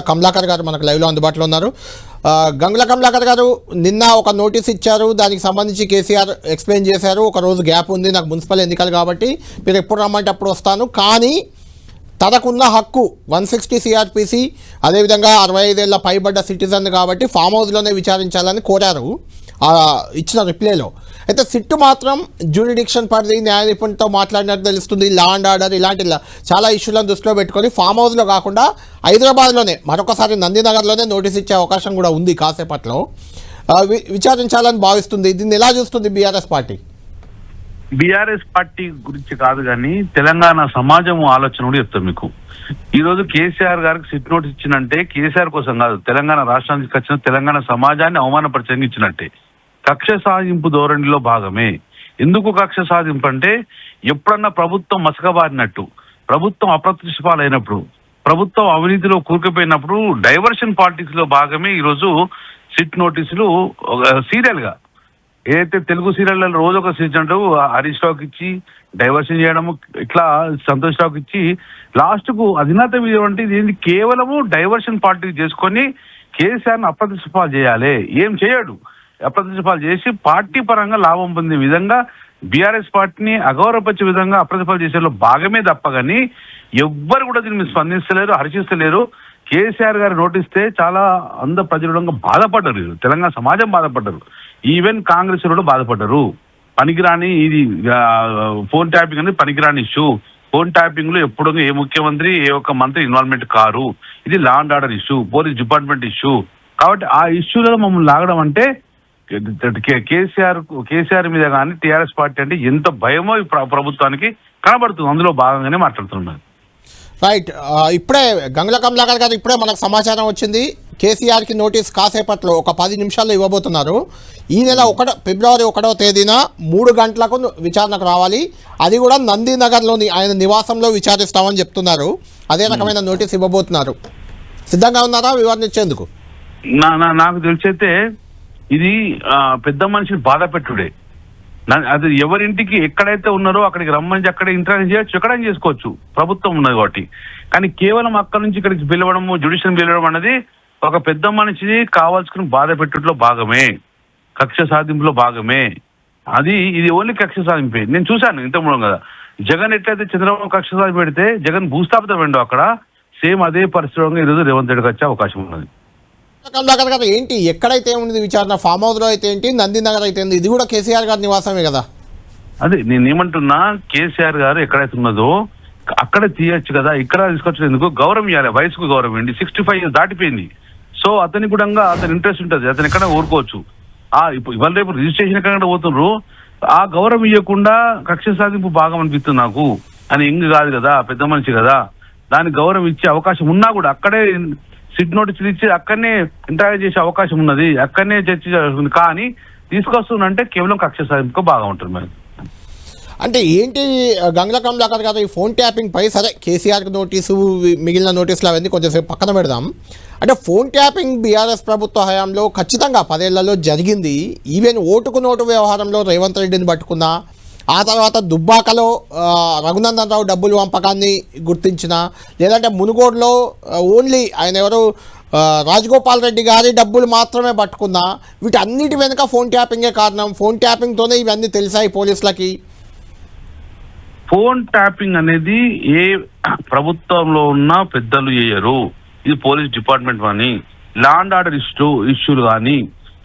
కమలాకర్ గారు మనకు లైవ్లో అందుబాటులో ఉన్నారు. గంగుల కమలాకర్ గారు, నిన్న ఒక నోటీస్ ఇచ్చారు, దానికి సంబంధించి కేసీఆర్ ఎక్స్ప్లెయిన్ చేశారు. ఒక రోజు గ్యాప్ ఉంది, నాకు మున్సిపల్ ఎన్నికలు కాబట్టి మీరు ఎప్పుడు రమ్మంటే అప్పుడు వస్తాను, కానీ తనకున్న హక్కు 160 సిఆర్పిసి, అదేవిధంగా 65 ఏళ్ల పైబడ్డ సిటిజన్ కాబట్టి ఫామ్ హౌస్లోనే విచారించాలని కోరారు ఇచ్చిన రిప్లైలో. అయితే సిట్టు మాత్రం జ్యూరిడిక్షన్ పరిధి, న్యాయ నిపుణులతో మాట్లాడినట్టు తెలుస్తుంది. లా అండ్ ఆర్డర్ ఇలాంటి చాలా ఇష్యూలను దృష్టిలో పెట్టుకొని ఫామ్ హౌస్లో కాకుండా హైదరాబాద్లోనే మరొకసారి నందినగర్లోనే నోటీస్ ఇచ్చే అవకాశం కూడా ఉంది కాసేపట్లో. విచారించాలని భావిస్తుంది. దీన్ని ఎలా చూస్తుంది బీఆర్ఎస్ పార్టీ? బీఆర్ఎస్ పార్టీ గురించి కాదు కానీ తెలంగాణ సమాజం ఆలోచన కూడా చెప్తాం మీకు. ఈ రోజు కేసీఆర్ గారికి సిట్ నోటీస్ ఇచ్చినంటే కేసీఆర్ కోసం కాదు, తెలంగాణ రాష్ట్రానికి వచ్చిన తెలంగాణ సమాజాన్ని అవమానపరిచంగా ఇచ్చినట్టే. కక్ష సాధింపు ధోరణిలో భాగమే. ఎందుకు కక్ష సాధింపు అంటే, ఎప్పుడన్నా ప్రభుత్వం మసకబారినట్టు, ప్రభుత్వం అప్రతిష్టపాలైనప్పుడు, ప్రభుత్వం అవినీతిలో కూరుకుపోయినప్పుడు డైవర్షన్ పాలిటిక్స్ లో భాగమే ఈరోజు సిట్ నోటీసులు సీరియల్ గా. ఏదైతే తెలుగు సీరియల్లో రోజు ఒక సీజన్ హరీష్ రావుకి ఇచ్చి డైవర్షన్ చేయడము, ఇట్లా సంతోష్ రావుకి ఇచ్చి లాస్ట్ కు అధినేత మీద అంటే ఇది కేవలము డైవర్షన్ పార్టీ చేసుకొని కేసీఆర్ అప్రతిష్టపాలు చేయాలి. ఏం చేయడు, అప్రతిష్టపాలు చేసి పార్టీ పరంగా లాభం పొందే విధంగా బీఆర్ఎస్ పార్టీని అగౌరవపరిచే విధంగా అప్రతిష్టపాలు చేసేలో భాగమే తప్ప కానీ ఎవ్వరు కూడా దీన్ని స్పందిస్తలేరు, హర్షిస్తలేరు. కేసీఆర్ గారు నోటిస్తే చాలా ప్రజలు బాధపడ్డారు, తెలంగాణ సమాజం బాధపడ్డారు, ఈవెన్ కాంగ్రెస్ కూడా బాధపడ్డారు. పనికిరాని ఇది ఫోన్ ట్యాపింగ్ అనేది పనికిరాని ఇష్యూ. ఫోన్ ట్యాపింగ్ లో ఎప్పుడు ఏ ముఖ్యమంత్రి ఏ ఒక్క మంత్రి ఇన్వాల్వ్మెంట్ కారు. ఇది law and order issue, police department issue. కాబట్టి ఆ ఇష్యూలలో మమ్మల్ని లాగడం అంటే కేసీఆర్ మీద కానీ టీఆర్ఎస్ పార్టీ అంటే ఎంత భయమో ప్రభుత్వానికి కనబడుతుంది. అందులో భాగంగానే మాట్లాడుతున్నారు. రైట్. ఇప్పుడే గంగుల కమలాకర్ గారు ఇప్పుడే మనకు సమాచారం వచ్చింది, కేసీఆర్కి నోటీస్ కాసేపట్లో ఒక 10 నిమిషాల్లో ఇవ్వబోతున్నారు. ఈ నెల ఫిబ్రవరి 1వ తేదీన 3 గంటలకు విచారణకు రావాలి. అది కూడా నందినగర్లోని ఆయన నివాసంలో విచారిస్తామని చెప్తున్నారు. అదే రకమైన నోటీస్ ఇవ్వబోతున్నారు. సిద్ధంగా ఉన్నారా వివరించేందుకు? నాకు తెలిసైతే ఇది పెద్ద మనిషిని బాధ పెట్టుడే. అది ఎవరింటికి ఎక్కడైతే ఉన్నారో అక్కడికి రమ్మని అక్కడ ఇంటరాక్ట్ చేయొచ్చు, ఎక్కడైనా చేసుకోవచ్చు, ప్రభుత్వం ఉన్నది కాబట్టి. కానీ కేవలం అక్కడ నుంచి ఇక్కడికి పిలవడము, జ్యుడిషియల్ పిలవడం అనేది ఒక పెద్ద మనిషిని కావాల్సుకుని బాధ పెట్టుట్లో భాగమే, కక్ష సాధింపులో భాగమే. ఇది ఓన్లీ కక్ష సాధింపే. నేను చూశాను ఇంతకుముందు కదా, జగన్ ఎట్లయితే చంద్రబాబు కక్ష సాధింపు పెడితే జగన్ భూస్థాపితం వెండు అక్కడ, సేమ్ అదే పరిస్థితిలో ఈరోజు రేవంత్ రెడ్డికి వచ్చే అవకాశం ఉన్నది. ఏంటి ఎక్కడైతే ఉంది విచారణ? ఫామ్ హౌస్ లో అయితే ఏంటి, నందినగర్ అయితే ఏంటి? ఇది కూడా కేసీఆర్ గారి నివాసమే కదా. అదే నేనేమంటున్నా, కేసీఆర్ గారు ఎక్కడైతే ఉన్నదో అక్కడే తీయచ్చు కదా, ఇక్కడ తీసుకొచ్చేందుకు గౌరవం ఇవ్వాలి, వయసుకు గౌరవం ఇవ్వండి. 65 years దాటిపోయింది. సో అతనికి కూడా అతని ఇంట్రెస్ట్ ఉంటుంది, అతను ఎక్కడ ఊరుకోవచ్చు. ఇవాళ రేపు రిజిస్ట్రేషన్ ఎక్కడ పోతున్నారు, ఆ గౌరవం ఇవ్వకుండా కక్ష సాధింపు భాగం అనిపిస్తుంది నాకు. అని ఇంగ్ కాదు కదా, పెద్ద మనిషి కదా, దానికి గౌరవం ఇచ్చే అవకాశం ఉన్నా కూడా అక్కడే సిట్ నోటీసులు ఇచ్చి అక్కడనే ఇంటరాక్ట్ చేసే అవకాశం ఉన్నది, అక్కడనే చర్చ జరుగుతుంది. కానీ తీసుకొస్తుందంటే కేవలం కక్ష సాధింపుకు బాగా ఉంటుంది. మరి అంటే ఏంటి గంగుల కమలాకర్ గారు, ఈ ఫోన్ ట్యాపింగ్ పై సరే కేసీఆర్కి నోటీసు, మిగిలిన నోటీసులు అవన్నీ కొంచెంసేపు పక్కన పెడదాం. అంటే ఫోన్ ట్యాపింగ్ బీఆర్ఎస్ ప్రభుత్వ హయాంలో ఖచ్చితంగా 10 ఏళ్లలో జరిగింది. ఈవెన్ ఓటుకు నోటు వ్యవహారంలో రేవంత్ రెడ్డిని పట్టుకున్నా, ఆ తర్వాత దుబ్బాకలో రఘునందన్ రావు డబ్బులు పంపకాన్ని గుర్తించిన, లేదంటే మునుగోడులో ఓన్లీ ఆయన ఎవరు రాజగోపాల్ రెడ్డి గారి డబ్బులు మాత్రమే పట్టుకున్నా, వీటన్నిటి వెనుక ఫోన్ ట్యాపింగే కారణం. ఫోన్ ట్యాపింగ్తోనే ఇవన్నీ తెలిసాయి పోలీసులకి. ఫోన్ ట్యాపింగ్ అనేది ఏ ప్రభుత్వంలో ఉన్న పెద్దలు చేయరు. ఇది పోలీస్ డిపార్ట్మెంట్ కానీ, లా అండ్ ఆర్డర్ ఇష్యూలు కానీ,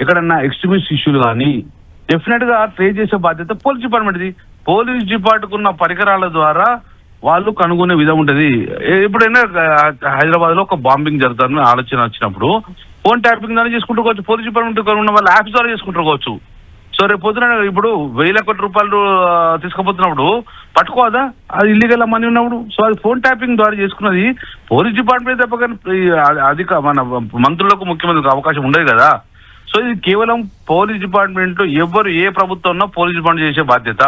ఎక్కడన్నా ఎక్స్ట్రీమిస్ట్ ఇష్యూలు కానీ డెఫినెట్ గా ట్రేస్ చేసే బాధ్యత పోలీస్ డిపార్ట్మెంట్. ఇది పోలీస్ డిపార్ట్మెంట్ ఉన్న పరికరాల ద్వారా వాళ్ళు కనుగొనే విధం ఉంటుంది. ఎప్పుడైనా హైదరాబాద్ లో ఒక బాంబింగ్ జరుగుతుందని ఆలోచన వచ్చినప్పుడు ఫోన్ ట్యాపింగ్ ద్వారా చేసుకుంటుకోవచ్చు, పోలీస్ డిపార్ట్మెంట్ ఉన్న వాళ్ళ యాప్స్ ద్వారా చేసుకుంటుకోవచ్చు. సో రేపు పొద్దున ఇప్పుడు 1000 కోట్ల రూపాయలు తీసుకుపోతున్నప్పుడు పట్టుకోదా, అది ఇల్లీగల్ మనీ ఉన్నప్పుడు. సో అది ఫోన్ ట్యాపింగ్ ద్వారా చేసుకున్నది పోలీస్ డిపార్ట్మెంట్ తప్ప, కానీ మన మంత్రులకు ముఖ్యమంత్రికి అవకాశం ఉండదు కదా. సో ఇది కేవలం పోలీస్ డిపార్ట్మెంట్, ఎవరు ఏ ప్రభుత్వం ఉన్నా పోలీస్ డిపార్ట్మెంట్ చేసే బాధ్యత,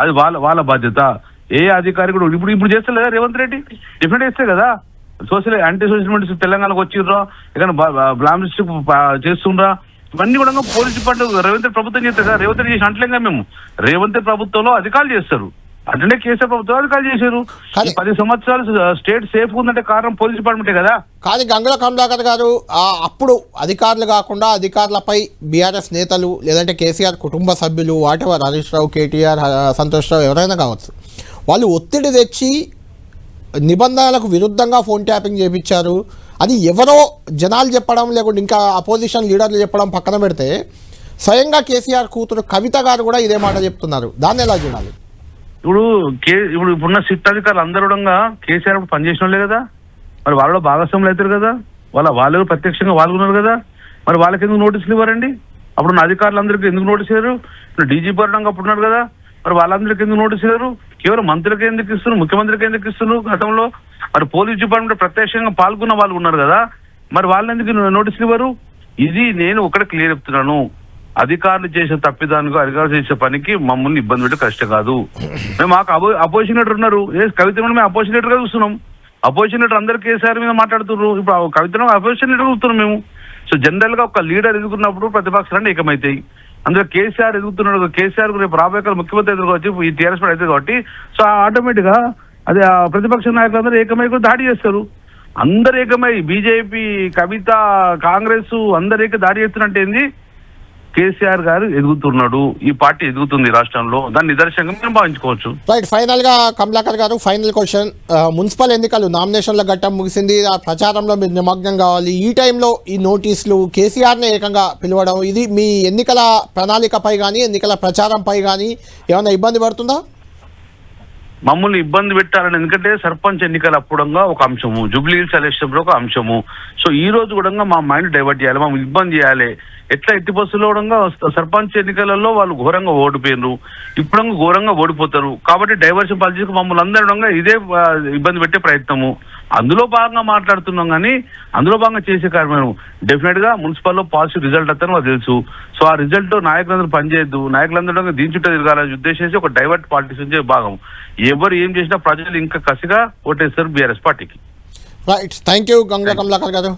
అది వాళ్ళ బాధ్యత. ఏ అధికారి కూడా ఇప్పుడు చేస్తలేదా రేవంత్ రెడ్డి? డిఫరెంట్ చేస్తే కదా. యాంటీ సోషల్ మీడియా తెలంగాణకు వచ్చిర్రా, ఇక్కడ బ్లామ్ లిస్ట్ చేస్తుండ్రా, ఇవన్నీ కూడా పోలీస్ డిపార్ట్మెంట్ రేవంత్ ప్రభుత్వం చేస్తారు కదా. రేవంత్ చేసి అంటలేం కదా మేము, రేవంత్ ప్రభుత్వంలో అధికారులు చేస్తారు. అట్లనే కేసీఆర్ ప్రభుత్వం అధికారులు చేశారు. ఈ 10 సంవత్సరాలు స్టేట్ సేఫ్ ఉందంటే కారణం పోలీస్ డిపార్ట్మెంటే కదా. కానీ గంగుల కమలాకర్ గారు అప్పుడు అధికారులు కాకుండా అధికారులపై బీఆర్ఎస్ నేతలు లేదంటే కేసీఆర్ కుటుంబ సభ్యులు వాటెవర్ హరీష్ రావు, కేటీఆర్, సంతోష్ రావు ఎవరైనా కావచ్చు, వాళ్ళు ఒత్తిడి తెచ్చి నిబంధనలకు విరుద్ధంగా ఫోన్ ట్యాపింగ్ చేయించారు. అది ఎవరో జనాలు చెప్పడం లేకుంటే ఇంకా అపోజిషన్ లీడర్లు చెప్పడం పక్కన పెడితే స్వయంగా కేసీఆర్ కూతురు కవిత గారు కూడా ఇదే మాట చెప్తున్నారు. దాన్ని ఎలా చూడాలి? ఇప్పుడున్న సిట్ అధికారులు అందరూ కూడా కేసీఆర్ పనిచేసిన వాళ్ళే కదా, మరి వాళ్ళలో భాగస్వాములు అవుతారు కదా, వాళ్ళు ప్రత్యక్షంగా పాల్గొన్నారు కదా, మరి వాళ్ళకి ఎందుకు నోటీసులు ఇవ్వరండి? అప్పుడున్న అధికారులందరికీ ఎందుకు నోటీస్ ఇవ్వరు? ఇప్పుడు డీజీపీ వర్గంగా అప్పుడున్నారు కదా, మరి వాళ్ళందరికీ ఎందుకు నోటీస్ ఇవ్వరు? కేవలం మంత్రులకి ఎందుకు ఇస్తున్నారు, ముఖ్యమంత్రికి ఎందుకు ఇస్తున్నారు? గతంలో మరి పోలీస్ డిపార్ట్మెంట్ ప్రత్యక్షంగా పాల్గొన్న వాళ్ళు ఉన్నారు కదా, మరి వాళ్ళని ఎందుకు నోటీసులు ఇవ్వరు? ఇది నేను ఒకటి క్లియర్ చెప్తున్నాను, అధికారులు చేసే తప్పిదానికి అధికారులు చేసే పనికి మమ్మల్ని ఇబ్బంది పెట్టి కష్టం కాదు. మేము మాకు అపోజిషన్ లీడర్ ఉన్నారు, కవిత మేము అపోజిషన్ లీడర్ గా చూస్తున్నాం. అపోజిషన్ లీడర్ అందరు కేసీఆర్ మీద మాట్లాడుతున్నారు, ఇప్పుడు కవితను అపోజిషన్ లీడర్ చూస్తున్నాం మేము. సో జనరల్ గా ఒక లీడర్ ఎదుగుతున్నప్పుడు ప్రతిపక్షాలన్నీ ఏకమైతాయి. అందులో కేసీఆర్ ఎదుగుతున్నాడు, కేసీఆర్ రేపు రాబోయే కాలం ముఖ్యమంత్రి ఎదుర్కోవచ్చు, ఈ టీఆర్ఎస్ అయితే కాబట్టి సో ఆటోమేటిక్ గా అది ఆ ప్రతిపక్ష నాయకులు అందరూ ఏకమై కూడా దాడి చేస్తారు. అందరు ఏకమై బీజేపీ, కవిత, కాంగ్రెస్ అందరు దాడి చేస్తున్నట్టు ఏంది? కేసీఆర్ గారు ఎదుగుతున్నాడు, ఈ పార్టీ ఎదుగుతుంది రాష్ట్రంలో, దాన్ని నిదర్శనంగా మేము భావించుకోవచ్చు. రైట్, ఫైనల్ గా కమలాకర్ గారు ఫైనల్ క్వశ్చన్, మున్సిపల్ ఎన్నికలు నామినేషన్ల ఘట్టం ముగిసింది, ఆ ప్రచారంలో మీరు నిమగ్నం కావాలి. ఈ టైంలో ఈ నోటీసులు కేసీఆర్ని ఏకంగా పిలవడం, ఇది మీ ఎన్నికల ప్రణాళికపై కానీ ఎన్నికల ప్రచారంపై కానీ ఏమైనా ఇబ్బంది పడుతుందా? మమ్మల్ని ఇబ్బంది పెట్టాలని, ఎందుకంటే సర్పంచ్ ఎన్నికలు అప్పుడంగా ఒక అంశము, జూబ్లీ హిల్స్ ఎలక్షన్ లో ఒక అంశము. సో ఈ రోజు కూడా మా మైండ్ డైవర్ట్ చేయాలి, మమ్మల్ని ఇబ్బంది చేయాలి. ఎట్లా ఎట్టి బస్సులో కూడా సర్పంచ్ ఎన్నికలలో వాళ్ళు ఘోరంగా ఓడిపోయినారు, ఇప్పుడు ఘోరంగా ఓడిపోతారు. కాబట్టి డైవర్షన్ పాలసీకి మమ్మల్ని అందరూ ఇదే ఇబ్బంది పెట్టే ప్రయత్నము. అందులో భాగంగా మాట్లాడుతున్నాం, కానీ అందులో భాగంగా చేసే కార్యక్రమం డెఫినెట్ గా మున్సిపల్లో పాజిటివ్ రిజల్ట్ వస్తుందని మాకు తెలుసు. సో ఆ రిజల్ట్ నాయకులందరూ పనిచేయద్దు, నాయకులందరూ దీని చుట్టూ తిరగాలని ఉద్దేశించి ఒక డైవర్ట్ పాలిటిక్స్ నుంచి భాగం. ఎవరు ఏం చేసినా ప్రజలు ఇంకా కసిగా ఓటేస్తారు బీఆర్ఎస్ పార్టీకి. Right, thank you Gangula Kamalakar గారు.